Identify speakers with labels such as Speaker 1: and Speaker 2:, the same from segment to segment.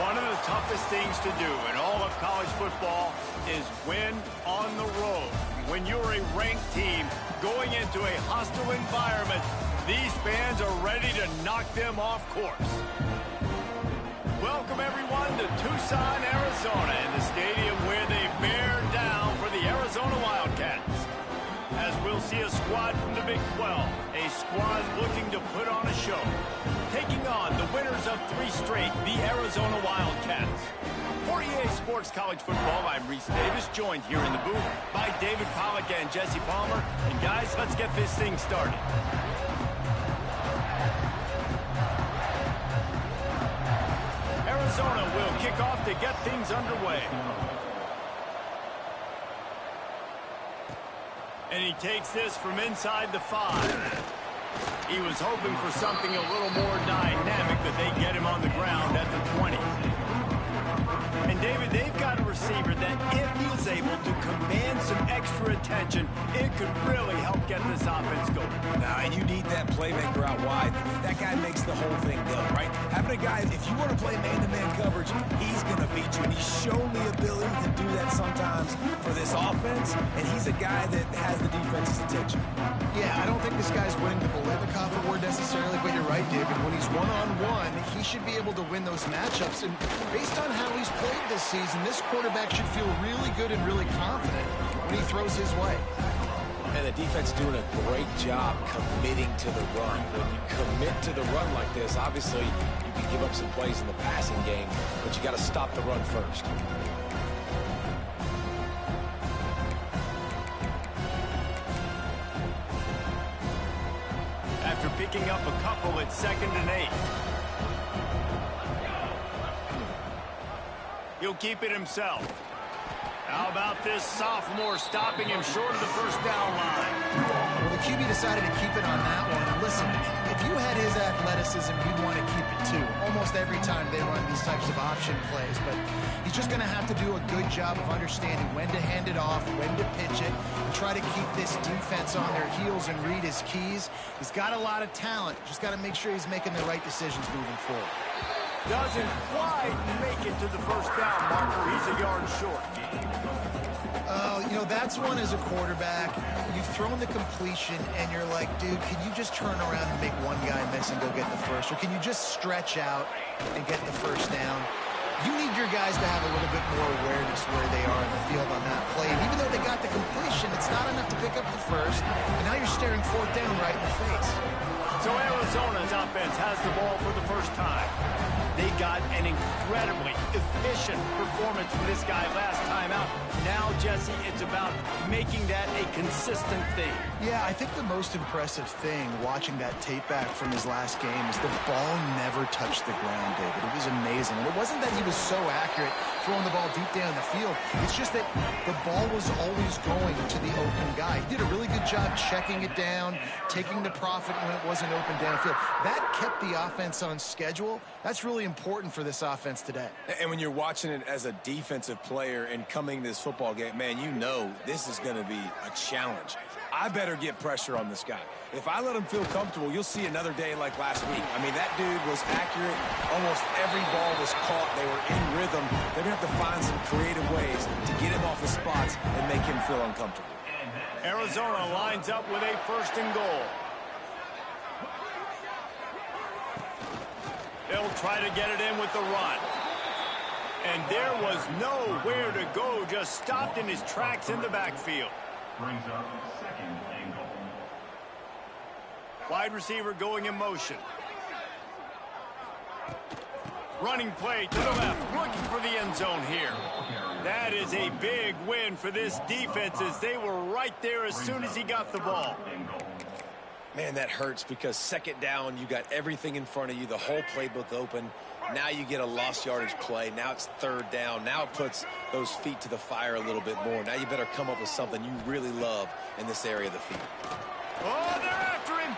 Speaker 1: One of the toughest things to do in all of college football is win on the road. When you're a ranked team going into a hostile environment, these fans are ready to knock them off course. Welcome, everyone, to Tucson, Arizona, in the stadium where they bear down for the Arizona Wildcats. As we'll see a squad from the Big 12, a squad looking to put on a show. Taking on the winners of 3 straight, the Arizona Wildcats. For EA Sports College Football, I'm Reese Davis, joined here in the booth by David Pollack and Jesse Palmer. And guys, let's get this thing started. Arizona will kick off to get things underway. And he takes this from inside the 5. He was hoping for something a little more dynamic, but they get him on the ground at the 20. And David, they've got a receiver that if he's able to command some extra attention, it could really help get this offense going.
Speaker 2: Nah, you need that playmaker out wide. That guy makes the whole thing go, right? Having a guy, if you want to play man-to-man coverage, he's going to beat you. And he's shown the ability to do that sometimes for this offense, and he's a guy that has the defense's attention.
Speaker 3: Yeah, I don't think this guy's winning the Bolitnikoff award necessarily, but you're right, David. When he's one-on-one, he should be able to win those matchups. And based on how he's played this season, this quarterback should feel really good and really confident when he throws his way.
Speaker 2: And the defense doing a great job committing to the run. When you commit to the run like this, obviously you can give up some plays in the passing game, but you got to stop the run first.
Speaker 1: After picking up a couple at 2nd and 8. He'll keep it himself. How about this sophomore stopping him short of the first down line?
Speaker 3: Well, the QB decided to keep it on that one. And listen, if you had his athleticism, you'd want to keep it too. Almost every time they run these types of option plays. But he's just going to have to do a good job of understanding when to hand it off, when to pitch it, and try to keep this defense on their heels and read his keys. He's got a lot of talent. Just got to make sure he's making the right decisions moving forward.
Speaker 1: Doesn't quite make it to the first down marker. He's a yard short.
Speaker 3: You know, that's one as a quarterback. You've thrown the completion, and you're like, dude, can you just turn around and make one guy miss and go get the first? Or can you just stretch out and get the first down? You need your guys to have a little bit more awareness where they are in the field on that play. And even though they got the completion, it's not enough to pick up the first. And now you're staring 4th down right in the face.
Speaker 1: So Arizona's offense has the ball for the first time. They got an incredibly efficient performance from this guy last time out. Now, Jesse, it's about making that a consistent thing.
Speaker 3: Yeah, I think the most impressive thing watching that tape back from his last game is the ball never touched the ground, David. It was amazing. And it wasn't that he was so accurate throwing the ball deep down the field. It's just that the ball was always going to the open guy. He did a really good job checking it down, taking the profit when it wasn't open downfield. That kept the offense on schedule. That's really important for this offense today.
Speaker 2: And when you're watching it as a defensive player and coming to this football game, man, you know this is going to be a challenge. I better get pressure on this guy. If I let him feel comfortable, you'll see another day like last week. I mean, that dude was accurate. Almost every ball was caught. They were in rhythm. They're going to have to find some creative ways to get him off his spots and make him feel uncomfortable.
Speaker 1: Arizona lines up with a 1st and goal. They'll try to get it in with the run. And there was nowhere to go, just stopped in his tracks in the backfield.
Speaker 4: Brings up 2nd and goal.
Speaker 1: Wide receiver going in motion. Running play to the left, looking for the end zone here. That is a big win for this defense as they were right there as soon as he got the ball.
Speaker 2: Man, that hurts because 2nd down, you got everything in front of you, the whole playbook open. Now you get a lost yardage play. Now it's 3rd down. Now it puts those feet to the fire a little bit more. Now you better come up with something you really love in this area of the field.
Speaker 1: Oh, they're after him.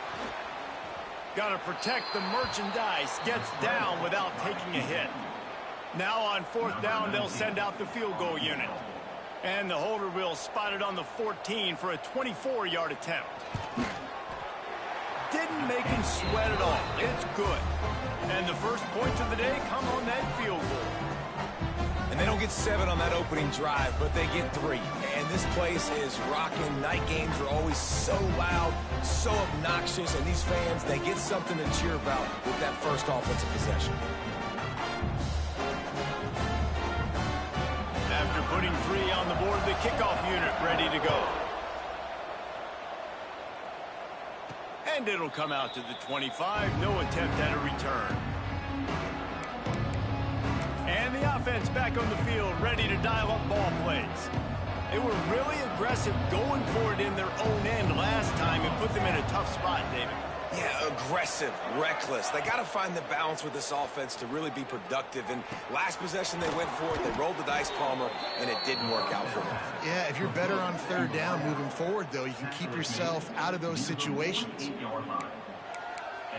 Speaker 1: Got to protect the merchandise. Gets down without taking a hit. Now on 4th down, they'll send out the field goal unit. And the holder will spot it on the 14 for a 24-yard attempt. didn't make him sweat at all. It's good. And the first points of the day come on that field goal.
Speaker 2: And they don't get 7 on that opening drive, but they get 3. And this place is rocking. Night games are always so loud, so obnoxious, and these fans, they get something to cheer about with that first offensive possession.
Speaker 1: After putting 3 on the board, the kickoff unit ready to go. And it'll come out to the 25. No attempt at a return. And the offense back on the field, ready to dial up ball plays. They were really aggressive going for it in their own end last time and put them in a tough spot, David.
Speaker 2: Yeah, aggressive, reckless. They got to find the balance with this offense to really be productive. And last possession they went for it, they rolled the dice, Palmer, and it didn't work out for them.
Speaker 3: Yeah, if you're better on third down moving forward, though, you can keep yourself out of those situations.
Speaker 4: 8-yard line.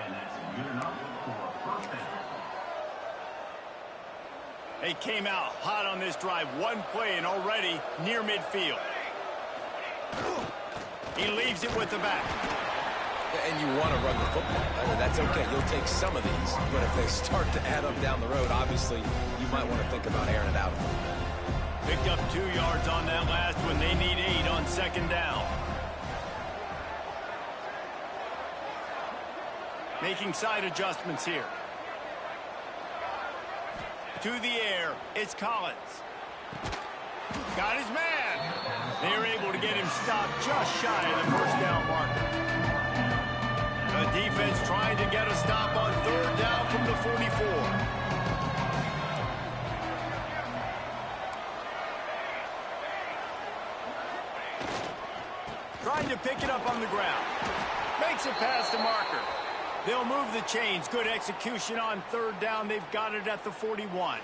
Speaker 4: And that's good enough for a first down.
Speaker 1: They came out hot on this drive. One play and already near midfield. He leaves it with the back.
Speaker 2: And you want to run the football. That's okay. You'll take some of these. But if they start to add up down the road, obviously, you might want to think about airing it out a little bit.
Speaker 1: Picked up 2 yards on that last one. They need 8 on second down. Making side adjustments here. To the air, it's Collins. Got his man. They're able to get him stopped just shy of the first down marker. The defense trying to get a stop on third down from the 44. Trying to pick it up on the ground. Makes it past the marker. They'll move the chains. Good execution on third down. They've got it at the 41.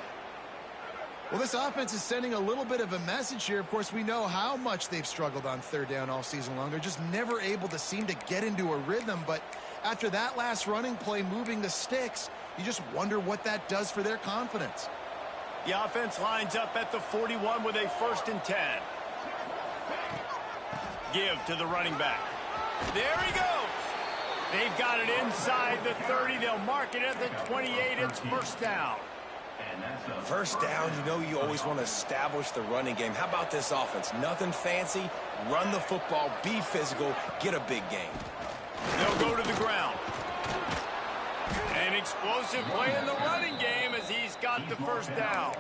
Speaker 3: Well, this offense is sending a little bit of a message here. Of course, we know how much they've struggled on third down all season long. They're just never able to seem to get into a rhythm. But after that last running play moving the sticks, you just wonder what that does for their confidence.
Speaker 1: The offense lines up at the 41 with a 1st and 10. Give to the running back. There he goes. They've got it inside the 30. They'll mark it at the 28. It's first down.
Speaker 2: First down, you know you always want to establish the running game. How about this offense? Nothing fancy. Run the football, be physical, get a big gain.
Speaker 1: They'll go to the ground. An explosive play in the running game as he's got the first down.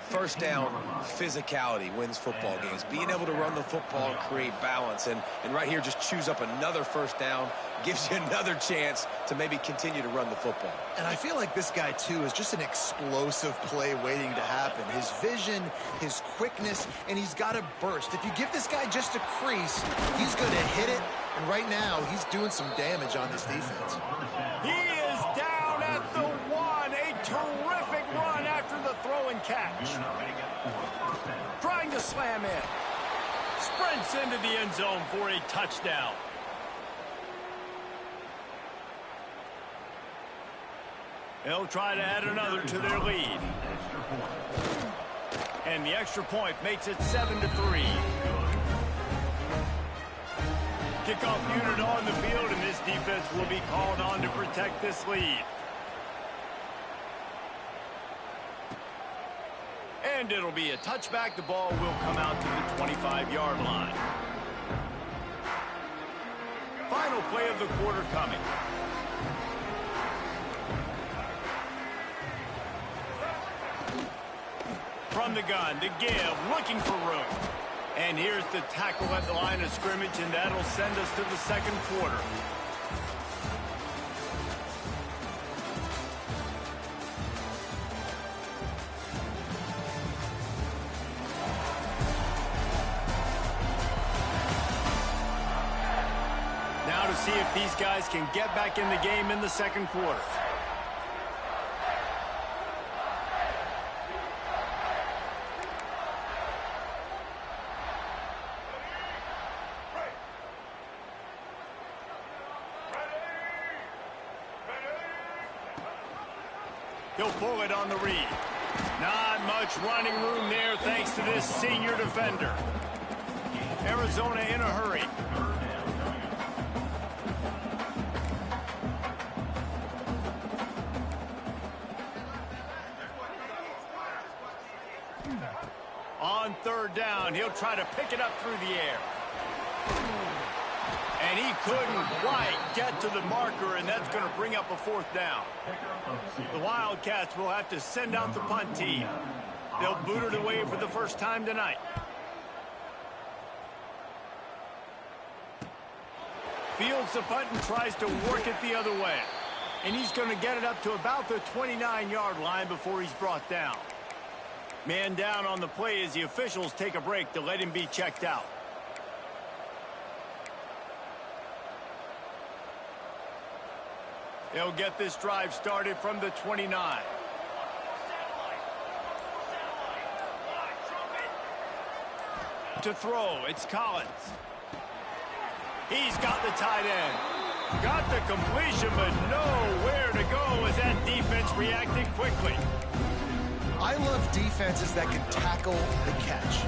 Speaker 2: First down, physicality wins football games. Being able to run the football and create balance. And right here, just choose up another first down. Gives you another chance to maybe continue to run the football.
Speaker 3: And I feel like this guy, too, is just an explosive play waiting to happen. His vision, his quickness, and he's got a burst. If you give this guy just a crease, he's going to hit it. And right now, he's doing some damage on this defense.
Speaker 1: He is down at the 1. A terrific run after the throw and catch. Trying to slam in. Sprints into the end zone for a touchdown. They'll try to add another to their lead. And the extra point makes it 7-3. Kickoff unit on the field, and this defense will be called on to protect this lead. And it'll be a touchback. The ball will come out to the 25-yard line. Final play of the quarter coming. From the gun, to give, looking for room. And here's the tackle at the line of scrimmage, and that'll send us to the second quarter. Now to see if these guys can get back in the game in the second quarter. He'll pull it on the read. Not much running room there thanks to this senior defender. Arizona in a hurry. on third down. He'll try to pick it up through the air. And he couldn't quite get to the marker, and that's going to bring up a fourth down. The Wildcats will have to send out the punt team. They'll boot it away for the first time tonight. Fields the punt and tries to work it the other way. And he's going to get it up to about the 29-yard line before he's brought down. Man down on the play as the officials take a break to let him be checked out. They'll get this drive started from the 29. To throw, it's Collins. He's got the tight end. Got the completion, but nowhere to go as that defense reacted quickly.
Speaker 3: I love defenses that can tackle the catch.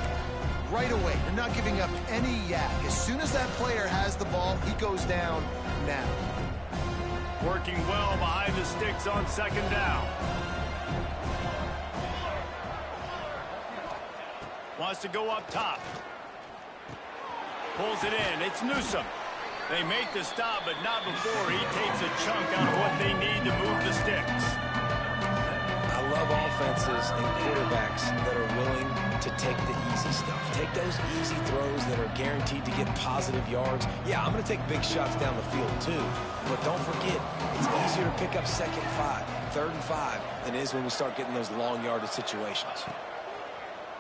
Speaker 3: Right away, they're not giving up any yak. As soon as that player has the ball, he goes down now.
Speaker 1: Working well behind the sticks on second down. Wants to go up top. Pulls it in. It's Newsome. They make the stop, but not before he takes a chunk out of what they need to move the sticks.
Speaker 2: I love offenses and quarterbacks that are willing to take the easy stuff. Take those easy throws that are guaranteed to get positive yards. Yeah, I'm going to take big shots down the field too. But don't forget, it's easier to pick up second and 5, third and 5 than it is when we start getting those long yardage situations.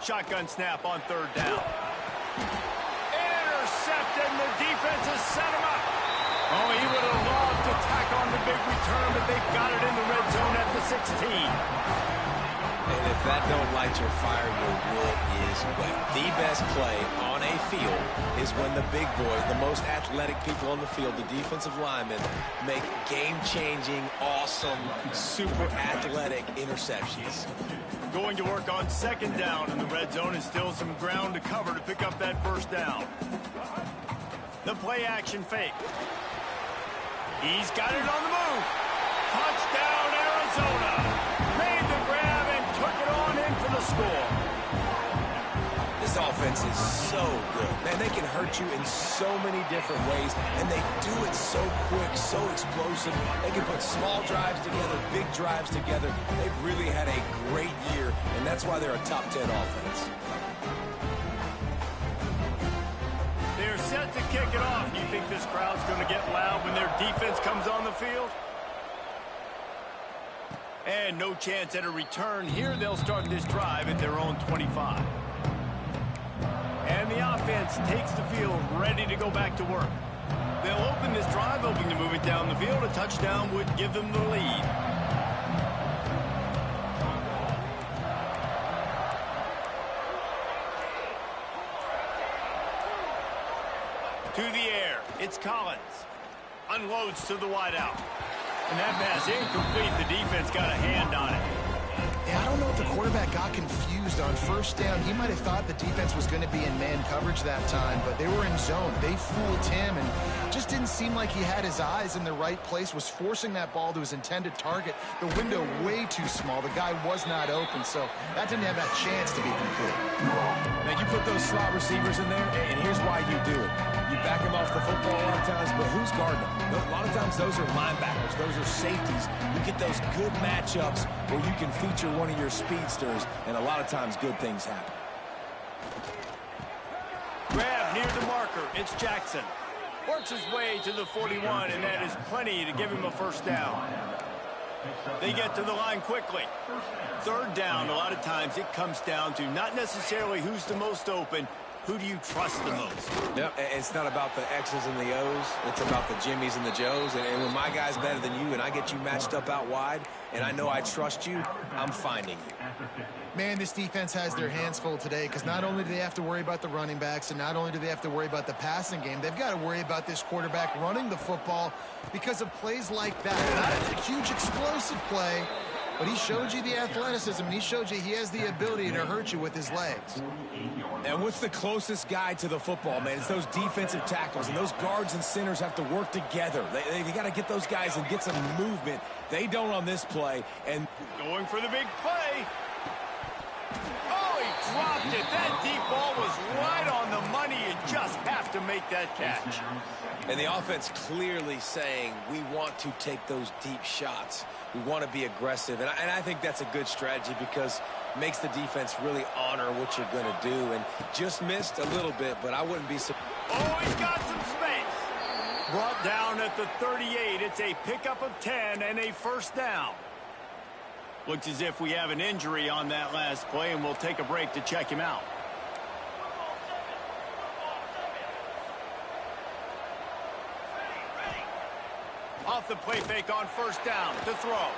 Speaker 1: Shotgun snap on third down. Intercepted, and the defense has set him up. Oh, he would have loved to tack on the big return, but they've got it in the red zone at the 16.
Speaker 2: And if that don't light your fire, your wood is wet. The best play on a field is when the big boys, the most athletic people on the field, the defensive linemen, make game-changing, awesome, super athletic interceptions.
Speaker 1: Going to work on second down in the red zone, and still some ground to cover to pick up that first down. The play action fake. He's got it on the move. Touchdown, Arizona. Made the grab and took it on in for the score.
Speaker 2: This offense is so good. Man, they can hurt you in so many different ways, and they do it so quick, so explosive. They can put small drives together, big drives together. They've really had a great year, and that's why they're a top 10 offense.
Speaker 1: They're set to kick it off. Do you think this crowd's going to get loud when their defense comes on the field? And no chance at a return here. They'll start this drive at their own 25. And the offense takes the field, ready to go back to work. They'll open this drive, hoping to move it down the field. A touchdown would give them the lead. To the air, it's Collins. Unloads to the wideout. And that pass incomplete. The defense got a hand on it.
Speaker 3: Yeah, I don't know if the quarterback got confused on first down. He might have thought the defense was going to be in man coverage that time, but they were in zone. They fooled him and just didn't seem like he had his eyes in the right place, was forcing that ball to his intended target. The window way too small. The guy was not open, so that didn't have that chance to be complete.
Speaker 2: Man, you put those slot receivers in there, and here's why you do it. You back them off the football a lot of times, but who's guarding them? A lot of times those are linebackers. Those are safeties. You get those good matchups where you can feature one of your speedsters, and a lot of times good things happen.
Speaker 1: Grab near the marker. It's Jackson. Works his way to the 41, and that is plenty to give him a first down. They get to the line quickly. Third down, a lot of times it comes down to not necessarily who's the most open, who do you trust the most?
Speaker 2: Yep, it's not about the X's and the O's. It's about the Jimmies and the Joes. And when my guy's better than you and I get you matched up out wide and I know I trust you, I'm finding you.
Speaker 3: Man, this defense has their hands full today because not only do they have to worry about the running backs and not only do they have to worry about the passing game, they've got to worry about this quarterback running the football because of plays like that. Not a huge explosive play, but he showed you the athleticism, and he showed you he has the ability to hurt you with his legs.
Speaker 2: And what's the closest guy to the football, man? It's those defensive tackles, and those guards and centers have to work together. They got to get those guys and get some movement. They don't on this play. And
Speaker 1: going for the big play. Oh, he dropped it. That deep ball was right on the money. You just have to make that catch.
Speaker 2: And the offense clearly saying we want to take those deep shots. We want to be aggressive. And I think that's a good strategy because it makes the defense really honor what you're going to do. And just missed a little bit, but I wouldn't be surprised.
Speaker 1: Oh, he's got some space. Brought down at the 38. It's a pickup of 10 and a first down. Looks as if we have an injury on that last play, and we'll take a break to check him out. Off the play fake on first down to throw.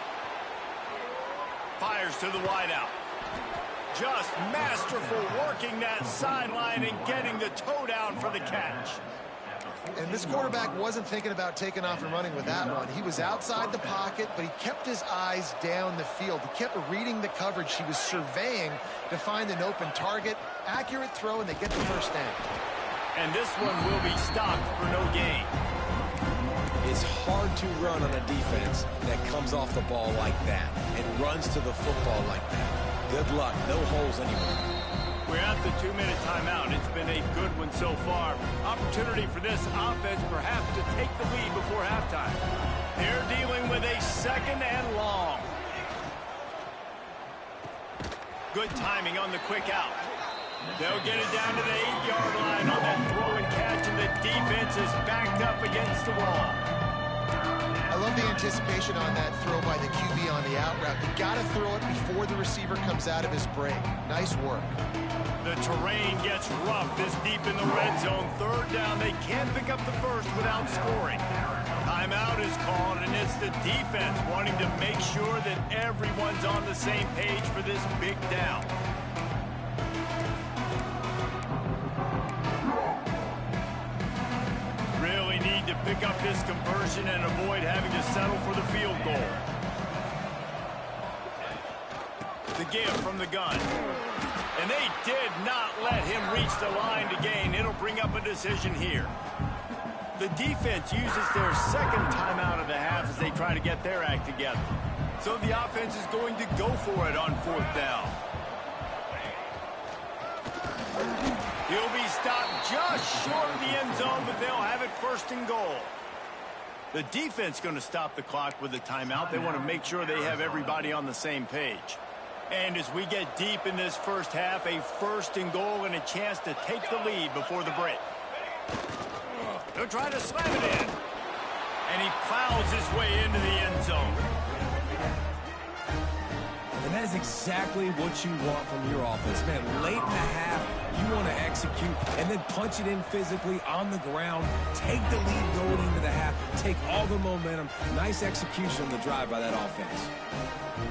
Speaker 1: Fires to the wideout. Just masterful working that sideline and getting the toe down for the catch.
Speaker 3: And this quarterback wasn't thinking about taking off and running with that one. He was outside the pocket, but he kept his eyes down the field. He kept reading the coverage. He was surveying to find an open target. Accurate throw, and they get the first down.
Speaker 1: And this one will be stopped for no gain.
Speaker 2: It's hard to run on a defense that comes off the ball like that and runs to the football like that. Good luck. No holes anywhere.
Speaker 1: We're at the 2-minute timeout. It's been a good one so far. Opportunity for this offense perhaps to take the lead before halftime. They're dealing with a second and long. Good timing on the quick out. They'll get it down to the 8-yard line on that throw and catch, and the defense is backed up against the wall.
Speaker 3: I love the anticipation on that throw by the QB on the out route. You got to throw it before the receiver comes out of his break. Nice work.
Speaker 1: The terrain gets rough this deep in the red zone. Third down, they can't pick up the first without scoring. Timeout is called, and it's the defense wanting to make sure that everyone's on the same page for this big down. Really need to pick up this conversion and avoid having to settle for the field goal. The give from the gun. And they did not let him reach the line to gain. It'll bring up a decision here. The defense uses their second timeout of the half as they try to get their act together. So the offense is going to go for it on fourth down. He'll be stopped just short of the end zone, but they'll have it first and goal. The defense going to stop the clock with a timeout. They want to make sure they have everybody on the same page. And as we get deep in this first half, a first and goal and a chance to take the lead before the break. He'll try to slam it in. And he plows his way into the end zone.
Speaker 2: And that is exactly what you want from your offense, man. Late in the half, you want to execute and then punch it in physically on the ground. Take the lead going into the half. Take all the momentum. Nice execution on the drive by that offense.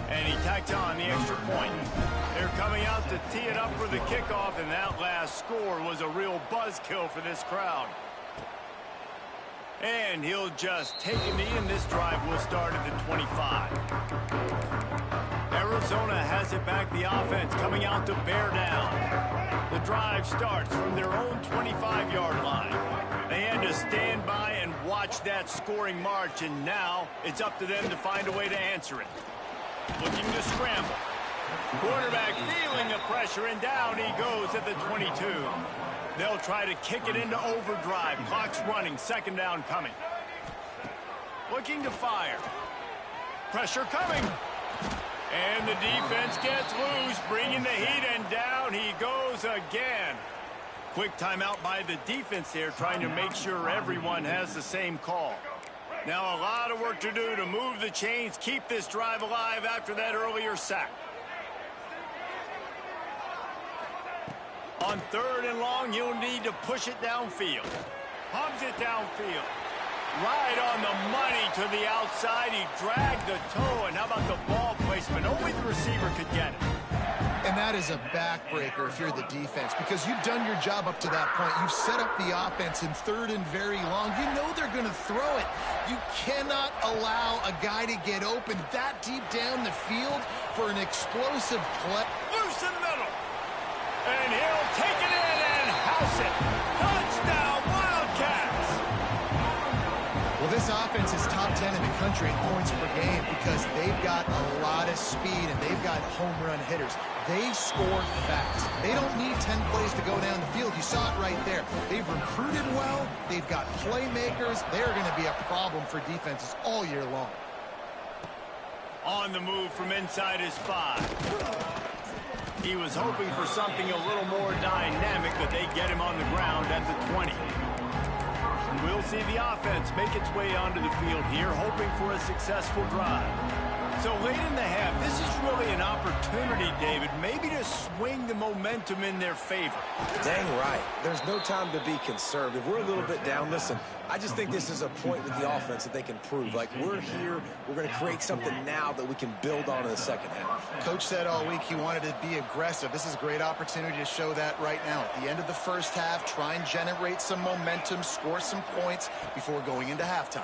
Speaker 1: And he tacked on the extra point. They're coming out to tee it up for the kickoff, and that last score was a real buzzkill for this crowd. And he'll just take a knee, and this drive will start at the 25. Arizona has it back. The offense coming out to bear down. The drive starts from their own 25-yard line. They had to stand by and watch that scoring march, and now it's up to them to find a way to answer it. Looking to scramble. Quarterback feeling the pressure, and down he goes at the 22. They'll try to kick it into overdrive. Clock's running. Second down coming. Looking to fire. Pressure coming. And the defense gets loose, bringing the heat, and down he goes again. Quick timeout by the defense there, trying to make sure everyone has the same call. Now a lot of work to do to move the chains, keep this drive alive after that earlier sack. On third and long, you'll need to push it downfield. Pumps it downfield. Right on the money to the outside. He dragged the toe, and how about the ball placement? Only the receiver could get it.
Speaker 3: And that is a backbreaker if you're the defense, because you've done your job up to that point. You've set up the offense in third and very long. You know they're going to throw it. You cannot allow a guy to get open that deep down the field for an explosive play.
Speaker 1: Loose in the middle. And he'll take it in and house it. Touchdown, Wildcats.
Speaker 3: Well, this offense is top 10 10 in the country in points per game because they've got a lot of speed and they've got home run hitters. They score fast. They don't need 10 plays to go down the field. You saw it right there. They've recruited well. They've got playmakers. They're going to be a problem for defenses all year long.
Speaker 1: On the move from inside his 5. He was hoping for something a little more dynamic, but they get him on the ground at the 20. We'll see the offense make its way onto the field here, hoping for a successful drive. So late in the half, this is really an opportunity, David, maybe to swing the momentum in their favor.
Speaker 2: Dang right. There's no time to be conservative. We're a little bit down. Listen, I just think this is a point with the offense that they can prove. Like, we're here, we're going to create something now that we can build on in the second half.
Speaker 3: Coach said all week he wanted to be aggressive. This is a great opportunity to show that right now. At the end of the first half, try and generate some momentum, score some points before going into halftime.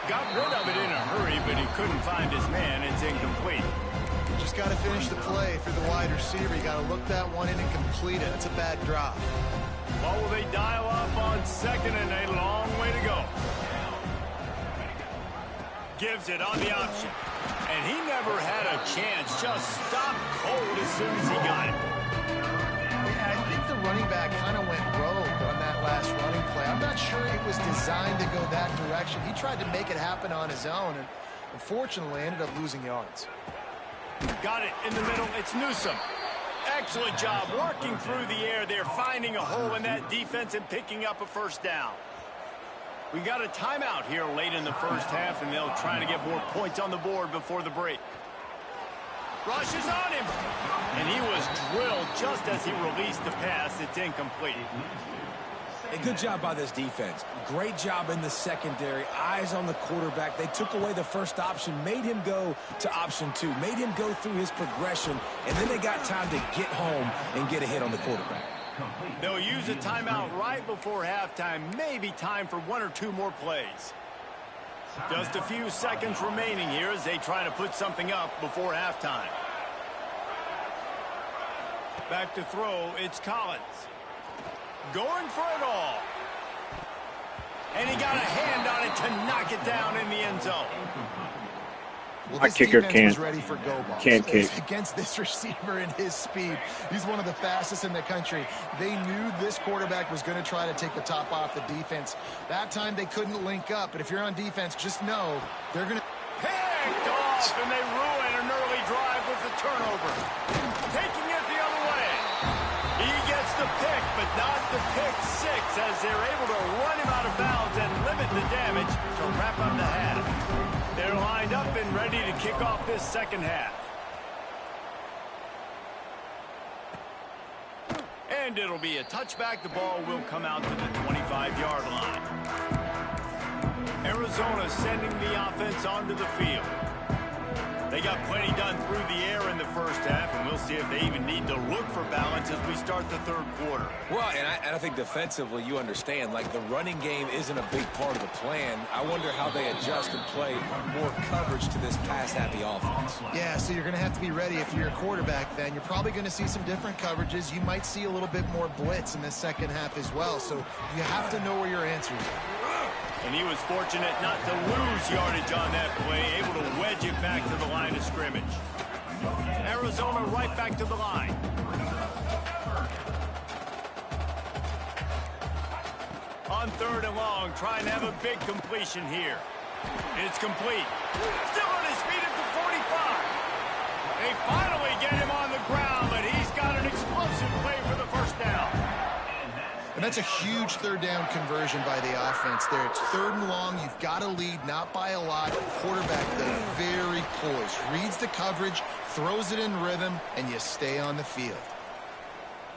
Speaker 1: Got rid of it in a hurry, but he couldn't find his man. It's incomplete.
Speaker 3: Just got to finish the play through the wide receiver. You got to look that one in and complete it. That's a bad drop.
Speaker 1: Well, will they dial up on second and a long way to go? Gives it on the option. And he never had a chance. Just stopped cold as soon as he got it.
Speaker 3: Yeah, I think the running back kind of went rogue on that last running play. I'm not sure it was designed to go that direction. He tried to make it happen on his own, and unfortunately ended up losing yards.
Speaker 1: Got it in the middle. It's Newsome. Excellent job working through the air there, finding a hole in that defense and picking up a first down. We got a timeout here late in the first half, and they'll try to get more points on the board before the break. Rushes on him, and he was drilled just as he released the pass. It's incomplete.
Speaker 2: A good job by this defense. Great job in the secondary. Eyes on the quarterback. They took away the first option, made him go to option 2, made him go through his progression, and then they got time to get home and get a hit on the quarterback.
Speaker 1: They'll use a timeout right before halftime. Maybe time for 1 or 2 more plays. Just a few seconds remaining here as they try to put something up before halftime. Back to throw, it's Collins. Going for it all. And he got a hand on it to knock it down in the end zone.
Speaker 3: Well,
Speaker 5: My kicker
Speaker 3: was ready for go balls.
Speaker 5: can't kick.
Speaker 3: Against this receiver and his speed. He's one of the fastest in the country. They knew this quarterback was going to try to take the top off the defense. That time they couldn't link up, but if you're on defense, just know they're going to...
Speaker 1: Picked off, and they ruin an early drive with the turnover. Taking it the other way. He gets the pick, but not the pick 6 as they're able to run him out of bounds and limit the damage to wrap up the half. They're lined up and ready to kick off this second half. And it'll be a touchback. The ball will come out to the 25-yard line. Arizona sending the offense onto the field. They got plenty done through the air in the first half, and we'll see if they even need to look for balance as we start the third quarter.
Speaker 2: Well, and I think defensively, you understand, like the running game isn't a big part of the plan. I wonder how they adjust and play more coverage to this pass-happy offense.
Speaker 3: Yeah, so you're going to have to be ready if you're a quarterback then. You're probably going to see some different coverages. You might see a little bit more blitz in the second half as well, so you have to know where your answers are.
Speaker 1: And he was fortunate not to lose yardage on that play, able to wedge it back to the line of scrimmage. Arizona right back to the line. On 3rd and long, trying to have a big completion here. It's complete. Still on his feet at the 45. They finally get him on the ground, but he's got an explosive play for the first down.
Speaker 3: And that's a huge 3rd down conversion by the offense there. It's 3rd and long. You've got to lead, not by a lot. The quarterback, though, very poised. Reads the coverage, throws it in rhythm, and you stay on the field.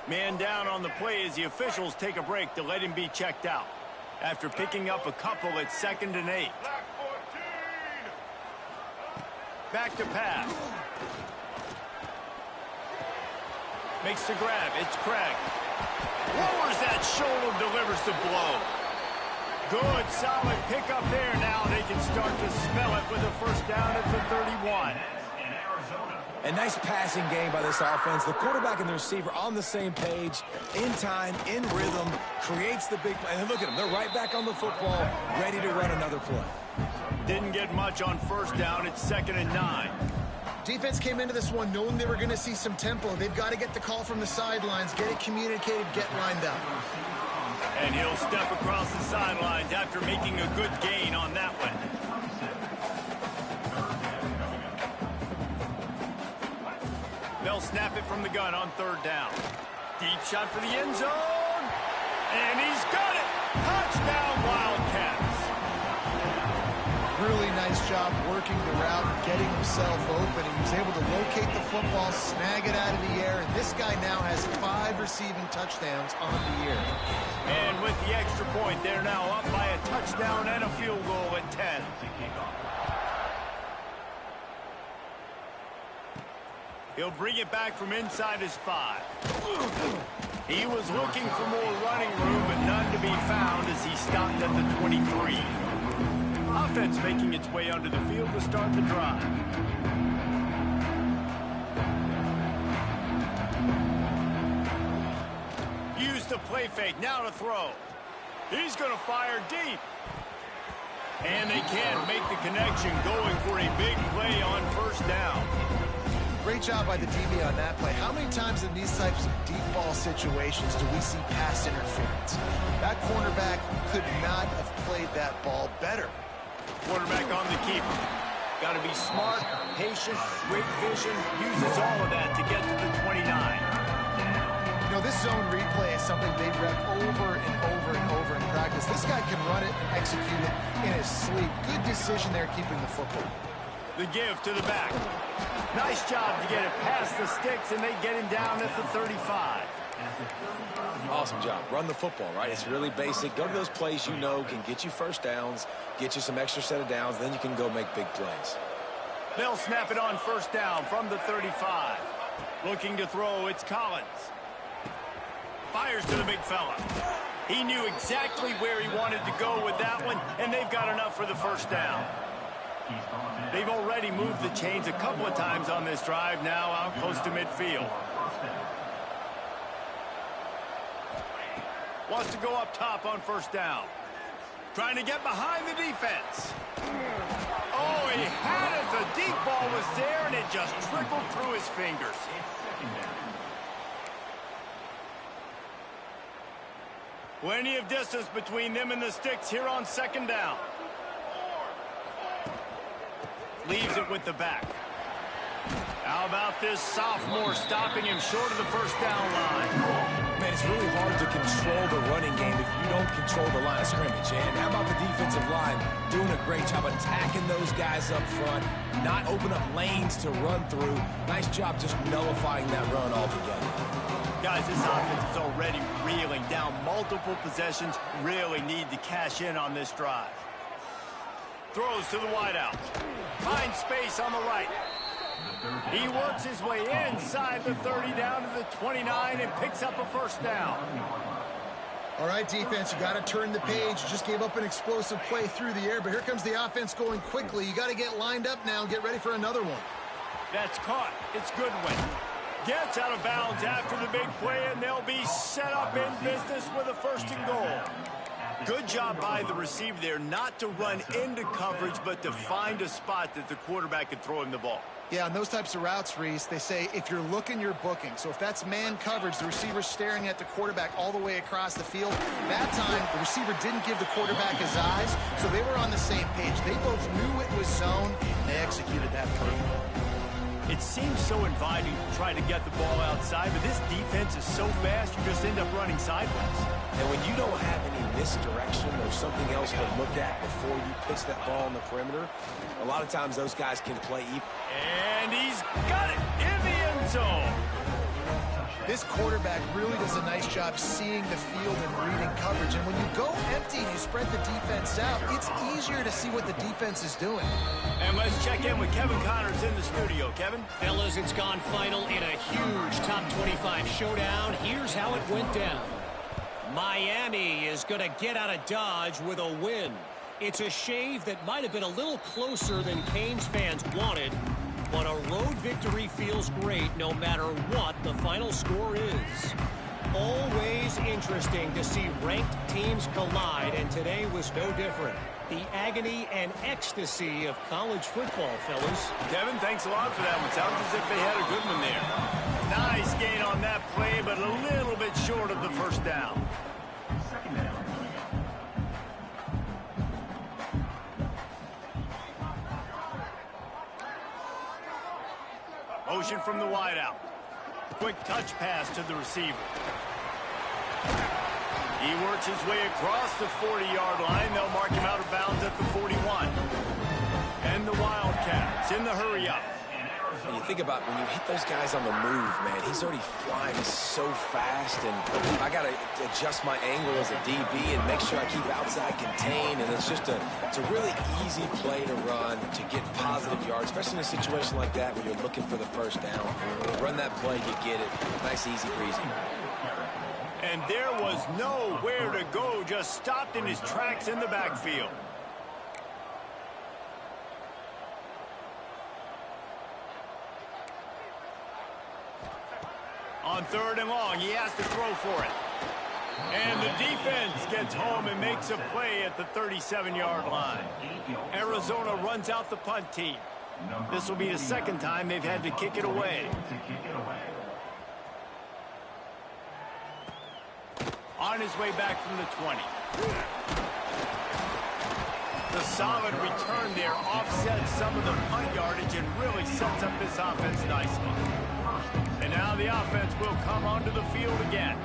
Speaker 1: Man down on the play as the officials take a break to let him be checked out. After picking up a couple at 2nd and 8. Back to pass. Makes the grab. It's Craig. Lowers that shoulder, delivers the blow. Good, solid pickup there. Now they can start to smell it with a first down at the 31.
Speaker 4: In Arizona.
Speaker 2: A nice passing game by this offense. The quarterback and the receiver on the same page, in time, in rhythm, creates the big play. And look at them. They're right back on the football, ready to run another play.
Speaker 1: Didn't get much on first down. It's 2nd and 9.
Speaker 3: Defense came into this one knowing they were going to see some tempo. They've got to get the call from the sidelines, get it communicated, get lined up.
Speaker 1: And he'll step across the sidelines after making a good gain on that one. They'll snap it from the gun on 3rd down. Deep shot for the end zone. And he's got it. Touchdown, Wildcats.
Speaker 3: Really nice job working the route and getting himself open. He was able to locate the football, snag it out of the air, and this guy now has 5 receiving touchdowns on the year.
Speaker 1: And with the extra point, they're now up by a touchdown and a field goal at 10. He'll bring it back from inside his 5. He was looking for more running room, but none to be found as he stopped at the 23. Offense making its way onto the field to start the drive. Use the play fake, now to throw. He's going to fire deep. And they can't make the connection, going for a big play on 1st down.
Speaker 3: Great job by the DB on that play. How many times in these types of deep ball situations do we see pass interference? That cornerback could not have played that ball better.
Speaker 1: Quarterback on the keeper. Got to be smart, patient, great vision. Uses all of that to get to the 29.
Speaker 3: You know, this zone replay is something they rep over and over and over in practice. This guy can run it and execute it in his sleep. Good decision there keeping the football.
Speaker 1: The give to the back. Nice job to get it past the sticks, and they get him down at the 35.
Speaker 2: Awesome job. Run the football, right? It's really basic. Go to those plays you know can get you first downs, get you some extra set of downs, then you can go make big plays.
Speaker 1: They'll snap it on 1st down from the 35. Looking to throw, it's Collins. Fires to the big fella. He knew exactly where he wanted to go with that one, and they've got enough for the 1st down. They've already moved the chains a couple of times on this drive, now out close to midfield. Wants to go up top on 1st down. Trying to get behind the defense. Oh, he had it. The deep ball was there, and it just trickled through his fingers. Plenty of distance between them and the sticks here on 2nd down. Leaves it with the back. How about this sophomore stopping him short of the 1st down line?
Speaker 2: Man, it's really hard to control the running game if you don't control the line of scrimmage. And how about the defensive line doing a great job attacking those guys up front, not open up lanes to run through. Nice job just nullifying that run altogether.
Speaker 1: Guys, this offense is already reeling down multiple possessions. Really need to cash in on this drive. Throws to the wideout. Finds space on the right. He works his way inside the 30 down to the 29 and picks up a 1st down.
Speaker 3: All right, defense, you got to turn the page. You just gave up an explosive play through the air, but here comes the offense going quickly. You got to get lined up now and get ready for another one.
Speaker 1: That's caught. It's Goodwin. Gets out of bounds after the big play, and they'll be set up in business with a 1st and goal. Good job by the receiver there not to run into coverage, but to find a spot that the quarterback could throw him the ball.
Speaker 3: Yeah, on those types of routes, Reese, they say if you're looking, you're booking. So if that's man coverage, the receiver's staring at the quarterback all the way across the field. That time, the receiver didn't give the quarterback his eyes, so they were on the same page. They both knew it was zone. They executed that perfectly.
Speaker 1: It seems so inviting to try to get the ball outside, but this defense is so fast, you just end up running sideways.
Speaker 2: And when you don't have any misdirection or something else to look at before you pitch that ball on the perimeter, a lot of times those guys can play.
Speaker 1: And he's got it in the end zone.
Speaker 3: This quarterback really does a nice job seeing the field and reading coverage. And when you go empty and you spread the defense out, it's easier to see what the defense is doing.
Speaker 1: And let's check in with Kevin Connors in the studio. Kevin?
Speaker 5: Fellas, it's gone final in a huge top 25 showdown. Here's how it went down. Miami is going to get out of Dodge with a win. It's a shave that might have been a little closer than Canes fans wanted, But a road victory feels great no matter what the final score is. Always interesting to see ranked teams collide, and today was no different. The agony and ecstasy of college football, fellas.
Speaker 1: Devin, thanks a lot for that one. Sounds as if they had a good one there. Nice gain on that play, but a little bit short of the first down.
Speaker 4: Second down.
Speaker 1: Motion from the wideout. Quick touch pass to the receiver. He works his way across the 40-yard line. They'll mark him out of bounds at the 41. And the Wildcats in the hurry-up.
Speaker 2: And you think about when you hit those guys on the move, man, he's already flying so fast, and I got to adjust my angle as a DB and make sure I keep outside contained, and it's a really easy play to run to get positive yards, especially in a situation like that where you're looking for the first down. Run that play, you get it. Nice, easy breezy.
Speaker 1: And there was nowhere to go, just stopped in his tracks in the backfield. On 3rd and long, he has to throw for it. And the defense gets home and makes a play at the 37-yard line. Arizona runs out the punt team. This will be the second time they've had to kick it away. On his way back from the 20. The solid return there offsets some of the punt yardage and really sets up this offense nicely. And now the offense will come onto the field again.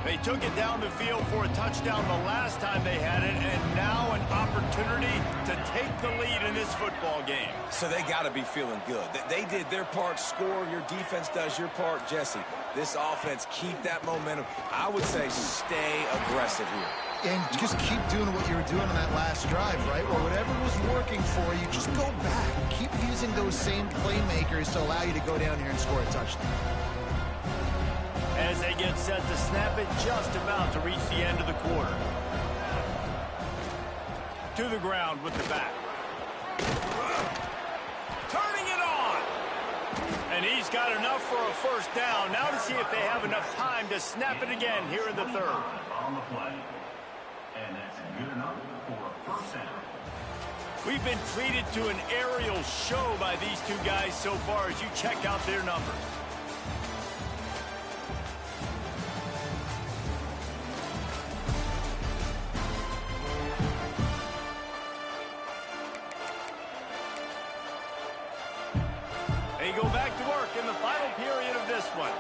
Speaker 1: They took it down the field for a touchdown the last time they had it, and now an opportunity to take the lead in this football game.
Speaker 2: So they got to be feeling good. They did their part, score. Your defense does your part, Jesse. This offense, keep that momentum. I would say stay aggressive here.
Speaker 3: And just keep doing what you were doing on that last drive, right? Or whatever was working for you, just go back. Keep using those same playmakers to allow you to go down here and score a touchdown.
Speaker 1: As they get set to snap it, just about to reach the end of the quarter. To the ground with the back. Turning it on! And he's got enough for a first down. Now to see if they have enough time to snap it again here in the 3rd.
Speaker 4: On the play. And that's good enough for a first down.
Speaker 1: We've been treated to an aerial show by these two guys so far as you check out their numbers. They go back to work in the final period of this one.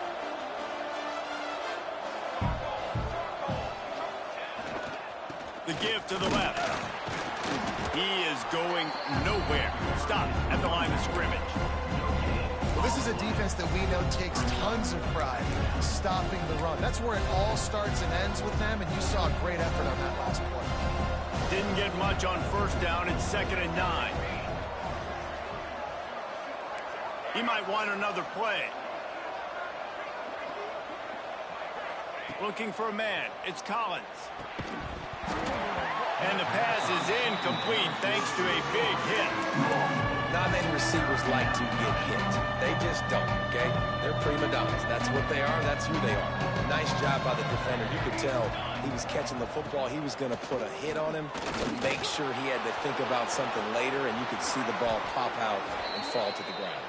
Speaker 1: The give to the left. He is going nowhere. Stop at the line of scrimmage.
Speaker 3: Well, this is a defense that we know takes tons of pride stopping the run. That's where it all starts and ends with them, and you saw a great effort on that last play.
Speaker 1: Didn't get much on first down. It's 2nd and 9. He might want another play. Looking for a man. It's Collins. And the pass is incomplete thanks to a big hit.
Speaker 2: Not many receivers like to get hit. They just don't, okay? They're prima donnas. That's what they are. That's who they are. Nice job by the defender. You could tell he was catching the football. He was going to put a hit on him and make sure he had to think about something later, and you could see the ball pop out and fall to the ground.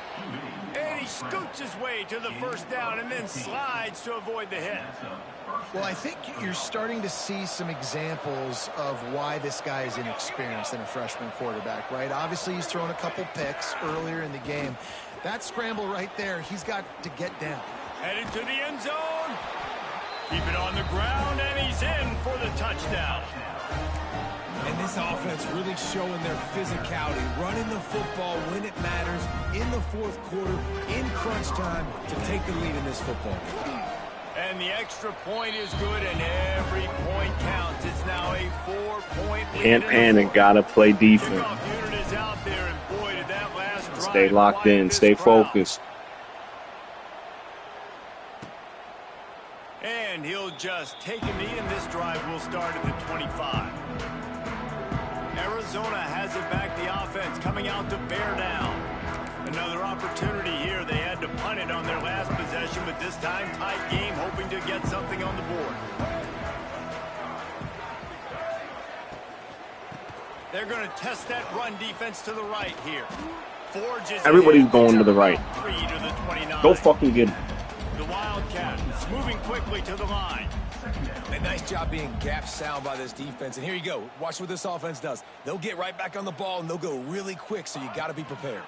Speaker 1: And he scoots his way to the first down and then slides to avoid the hit.
Speaker 3: Well, I think you're starting to see some examples of why this guy is inexperienced in a freshman quarterback, right? Obviously, he's thrown a couple picks earlier in the game. That scramble right there, he's got to get down.
Speaker 1: Headed to the end zone. Keep it on the ground, and he's in for the touchdown.
Speaker 2: And this offense really showing their physicality, running the football when it matters, in the 4th quarter, in crunch time, to take the lead in this football game.
Speaker 1: And the extra point is good, and every point counts. It's now a 4-point lead.
Speaker 6: Can't panic, gotta play defense.
Speaker 1: Kickoff unit is out there, and boy, did that last drive
Speaker 6: Stay locked
Speaker 1: quiet
Speaker 6: in,
Speaker 1: this
Speaker 6: stay
Speaker 1: crowd.
Speaker 6: focused.
Speaker 1: And he'll just take a knee, and this drive will start at the 25. Arizona has it back, the offense coming out to bear down. Another opportunity here. They had to punt it on their last possession, but this time tight game, hoping to get something on the board. They're going to test that run defense to the right here.
Speaker 6: Everybody's going to the right. Go fucking get it.
Speaker 1: The Wildcats moving quickly to the line.
Speaker 2: A nice job being gap sound by this defense. And here you go. Watch what this offense does. They'll get right back on the ball, and they'll go really quick, so you got to be prepared.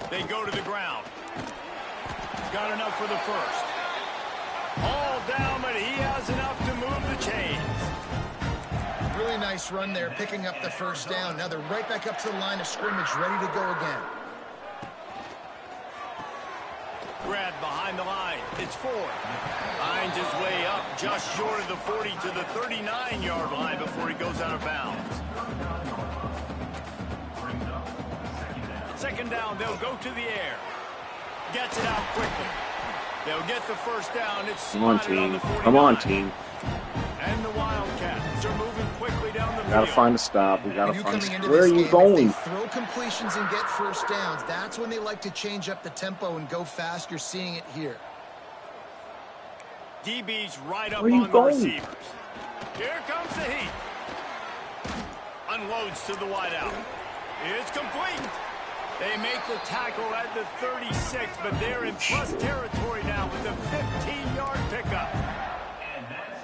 Speaker 1: They go to the ground. Got enough for the first. All down, but he has enough to move the chains.
Speaker 3: Really nice run there, picking up the first down. Now they're right back up to the line of scrimmage, ready to go again.
Speaker 1: Grab behind the line. It's Ford. Finds his way up just short of the 40 to the 39-yard line before he goes out of bounds. Second down, they'll go to the air. Gets it out quickly. They'll get the first down. It's
Speaker 6: Come on, team. Come on, team.
Speaker 1: And the Wildcats are moving quickly down the field.
Speaker 6: We gotta find a stop. We gotta find a stop.
Speaker 3: Where
Speaker 6: are you going?
Speaker 3: Throw completions and get first downs. That's when they like to change up the tempo and go fast. You're seeing it here.
Speaker 1: DB's right up
Speaker 6: on
Speaker 1: the receivers. Here comes the heat. Unloads to the wideout. It's complete. They make the tackle at the 36, but they're in plus territory now with a 15-yard pickup.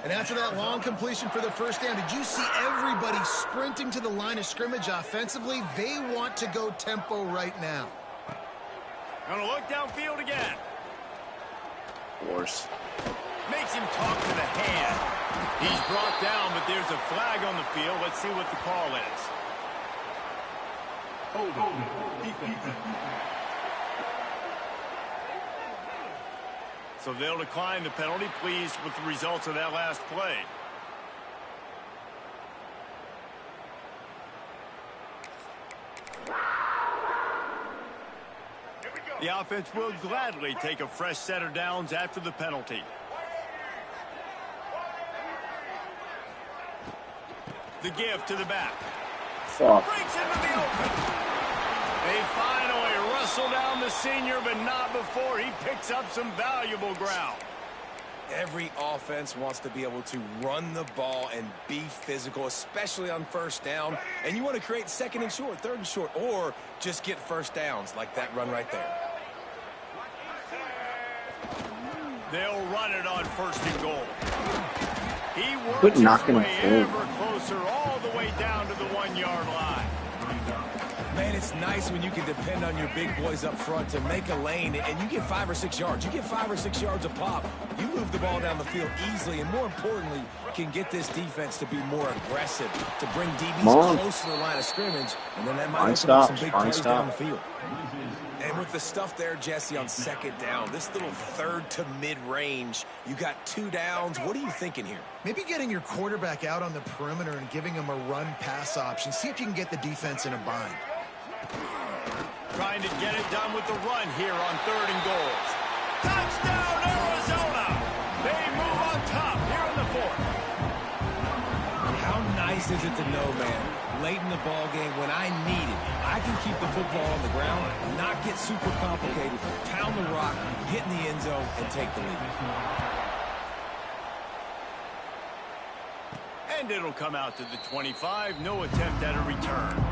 Speaker 3: And after that long completion for the first down, did you see everybody sprinting to the line of scrimmage offensively? They want to go tempo right now.
Speaker 1: Gonna look downfield again.
Speaker 6: Of course.
Speaker 1: Makes him talk to the hand. He's brought down, but there's a flag on the field. Let's see what the call is. So they'll decline the penalty. Pleased with the results of that last play. The offense will gladly take a fresh set of downs after the penalty. The give to the back.
Speaker 6: Fuck.
Speaker 1: Breaks into the open. They finally wrestle down the senior, but not before he picks up some valuable ground.
Speaker 2: Every offense wants to be able to run the ball and be physical, especially on first down. And you want to create second and short, third and short, or just get first downs like that run right there.
Speaker 1: They'll run it on first and goal. He works
Speaker 6: Quit
Speaker 1: his
Speaker 6: knocking
Speaker 1: way
Speaker 6: him
Speaker 1: ever closer all the way down to the 1-yard line.
Speaker 2: Man, it's nice when you can depend on your big boys up front to make a lane, and you get 5 or 6 yards. You get 5 or 6 yards a pop. You move the ball down the field easily, and more importantly, can get this defense to be more aggressive, to bring DBs close to the line of scrimmage, and then that might open up some big plays down the field. And with the stuff there, Jesse, on second down, this little third to mid-range, you got 2 downs. What are you thinking here?
Speaker 3: Maybe getting your quarterback out on the perimeter and giving him a run-pass option. See if you can get the defense in a bind.
Speaker 1: Trying to get it done with the run here on 3rd and goal. Touchdown, Arizona! They move on top here in the 4th.
Speaker 2: How nice is it to know, man, late in the ball game when I need it, I can keep the football on the ground, not get super complicated, pound the rock, get in the end zone, and take the lead.
Speaker 1: And it'll come out to the 25. No attempt at a return.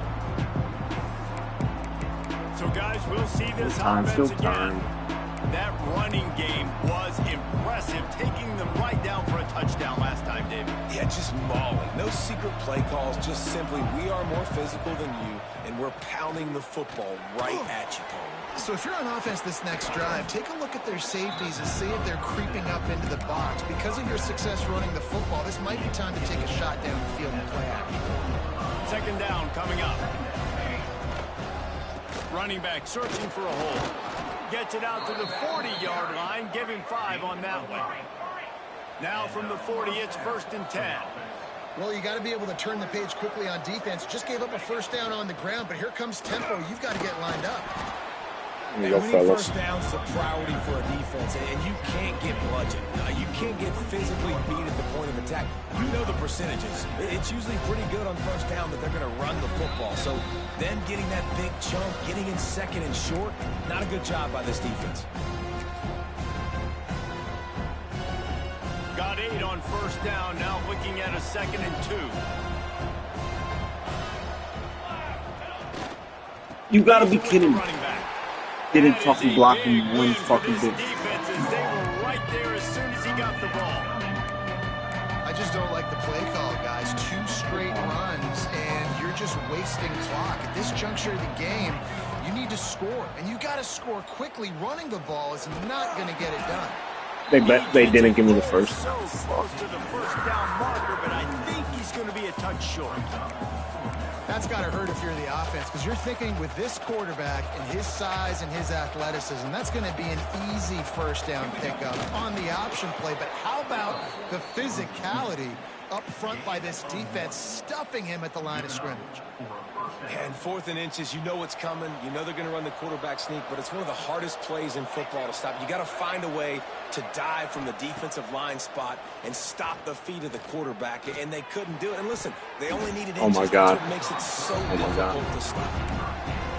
Speaker 1: So, guys, we'll see this offense again. That running game was impressive, taking them right down for a touchdown last time, David.
Speaker 2: Yeah, just mauling. No secret play calls, just simply we are more physical than you, and we're pounding the football right at you, Tony.
Speaker 3: So if you're on offense this next drive, take a look at their safeties and see if they're creeping up into the box. Because of your success running the football, this might be time to take a shot down the field and play action.
Speaker 1: Second down coming up. Running back searching for a hole. Gets it out to the 40-yard line. Give him 5 on that one. Now from the 40, it's 1st and 10.
Speaker 3: Well, you got to be able to turn the page quickly on defense. Just gave up a first down on the ground, but here comes tempo. You've got to get lined up.
Speaker 6: There you go,
Speaker 2: Winning
Speaker 6: fellas.
Speaker 2: first down is a priority for a defense, and you can't get bludgeoned. You can't get physically beat at the point of attack. You know the percentages. It's usually pretty good on first down that they're going to run the football. So them getting that big chunk, getting in second and short, not a good job by this defense.
Speaker 1: Got 8 on first down, now looking at a 2nd and 2.
Speaker 6: You gotta be kidding me.
Speaker 1: Running back.
Speaker 6: Didn't fucking block him one fucking bit.
Speaker 1: Defenses, they were right there as soon as he got the ball.
Speaker 3: I just don't like the play call, guys. 2 straight runs, and you're just wasting clock. At this juncture of the game, you need to score, and you got to score quickly. Running the ball is not going to get it done.
Speaker 6: They didn't give me the first.
Speaker 1: So close to the first down marker, but I think he's going to be a touch short.
Speaker 3: That's got to hurt if you're the offense, because you're thinking with this quarterback and his size and his athleticism, that's going to be an easy first down pickup on the option play. But how about the physicality up front by this defense, stuffing him at the line of scrimmage?
Speaker 2: And 4th and inches, you know what's coming. You know they're going to run the quarterback sneak, but it's one of the hardest plays in football to stop. You got to find a way to dive from the defensive line spot and stop the feet of the quarterback, and they couldn't do it. And listen, they only needed inches.
Speaker 6: Oh my God.
Speaker 2: That's what makes it so difficult to stop.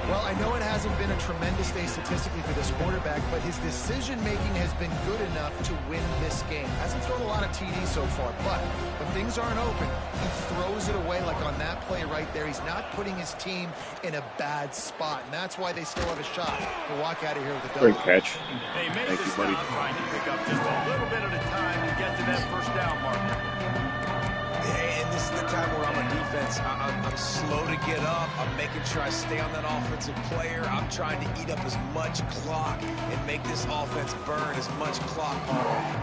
Speaker 3: Well, I know it hasn't been a tremendous day statistically for this quarterback, but his decision-making has been good enough to win this game. Hasn't thrown a lot of TDs so far, but when things aren't open, he throws it away like on that play right there. He's not putting his team in a bad spot, and that's why they still have a shot to walk out of here with a double.
Speaker 6: Great catch.
Speaker 1: They made
Speaker 6: Thank
Speaker 1: the
Speaker 6: you, buddy.
Speaker 1: stop trying to pick up just a little bit at a time to get to that first down marker.
Speaker 2: And this is the time where I'm a defense. I'm slow to get up. I'm making sure I stay on that offensive player. I'm trying to eat up as much clock and make this offense burn as much clock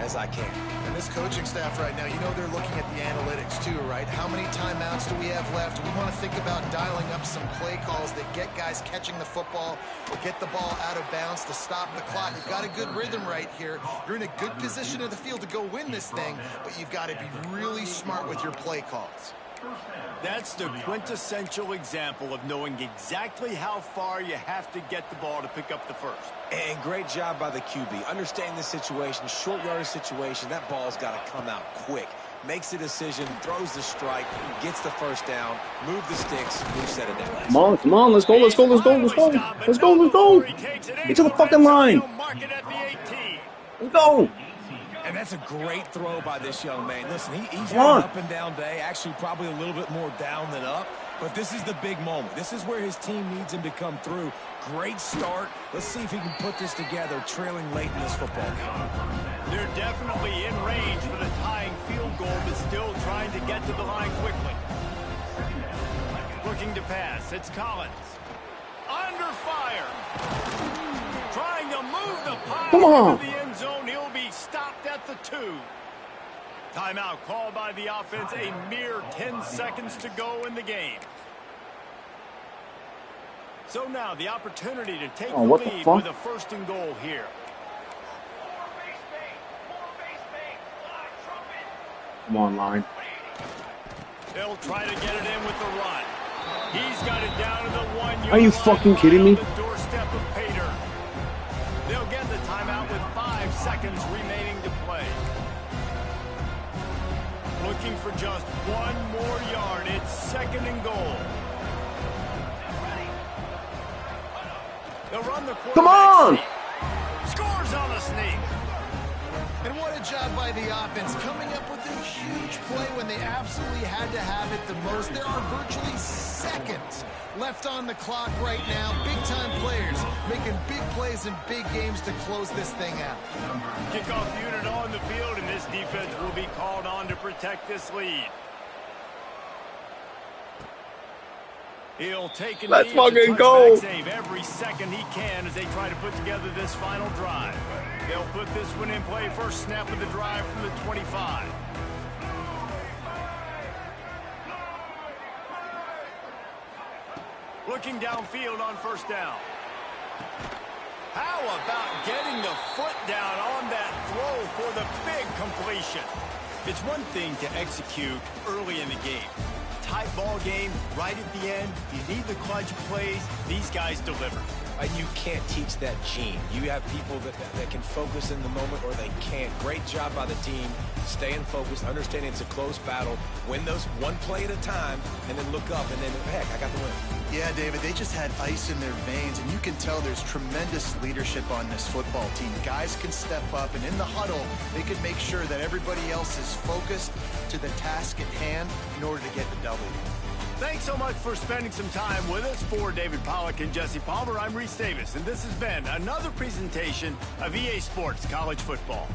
Speaker 2: as I can.
Speaker 3: And this coaching staff right now, you know they're looking at the analytics too, right? How many timeouts do we have left? We want to think about dialing up some play calls that get guys catching the football or get the ball out of bounds to stop the clock. You've got a good rhythm right here. You're in a good position of the field to go win this thing, but you've got to be really smart with your play calls.
Speaker 1: That's the quintessential example of knowing exactly how far you have to get the ball to pick up the first.
Speaker 2: And great job by the QB. Understanding the situation, short yardage situation, that ball's got to come out quick. Makes a decision, throws the strike, gets the first down, move the sticks, we've set it down.
Speaker 6: Come on, let's go. Get to the fucking line. Let's go.
Speaker 2: And that's a great throw by this young man. Listen, he's had an up and down day, actually probably a little bit more down than up, but this is the big moment. This is where his team needs him to come through. Great start. Let's see if he can put this together, trailing late in this football game.
Speaker 1: They're definitely in range for the tying field goal, but still trying to get to the line quickly. Looking to pass. It's Collins. Under fire. Trying to move the pile into the end zone. He'll be stopped at the 2. Timeout called by the offense. A mere 10 seconds to go in the game. So now the opportunity to take the lead with a 1st and goal here.
Speaker 6: Come on, line.
Speaker 1: They'll try to get it in with the run. He's got it down to the 1 yard.
Speaker 6: Are you fucking kidding me?
Speaker 1: The doorstep of Pater. They'll get the timeout with 5 seconds remaining to play. Looking for just 1 more yard. It's 2nd and goal. They'll run the quarterback.
Speaker 6: Come on!
Speaker 1: Scores on the sneak.
Speaker 3: And what a job by the offense, coming up with a huge play when they absolutely had to have it the most. There are virtually seconds left on the clock right now. Big-time players making big plays in big games to close this thing out.
Speaker 1: Kickoff unit on the field, and this defense will be called on to protect this lead. He'll take a
Speaker 6: Let's fucking go.
Speaker 1: Save every second he can as they try to put together this final drive. They'll put this one in play. First snap of the drive from the 25. Looking downfield on first down. How about getting the foot down on that throw for the big completion? It's one thing to execute early in the game. Tight ball game, right at the end, you need the clutch plays. These guys deliver.
Speaker 2: You can't teach that gene. You have people that can focus in the moment or they can't. Great job by the team, staying focused, understanding it's a close battle, win those one play at a time, and then look up, and then, heck, I got the win.
Speaker 3: Yeah, David, they just had ice in their veins, and you can tell there's tremendous leadership on this football team. Guys can step up, and in the huddle, they can make sure that everybody else is focused to the task at hand in order to get the W.
Speaker 1: Thanks so much for spending some time with us. For David Pollack and Jesse Palmer, I'm Reese Davis, and this has been another presentation of EA Sports College Football.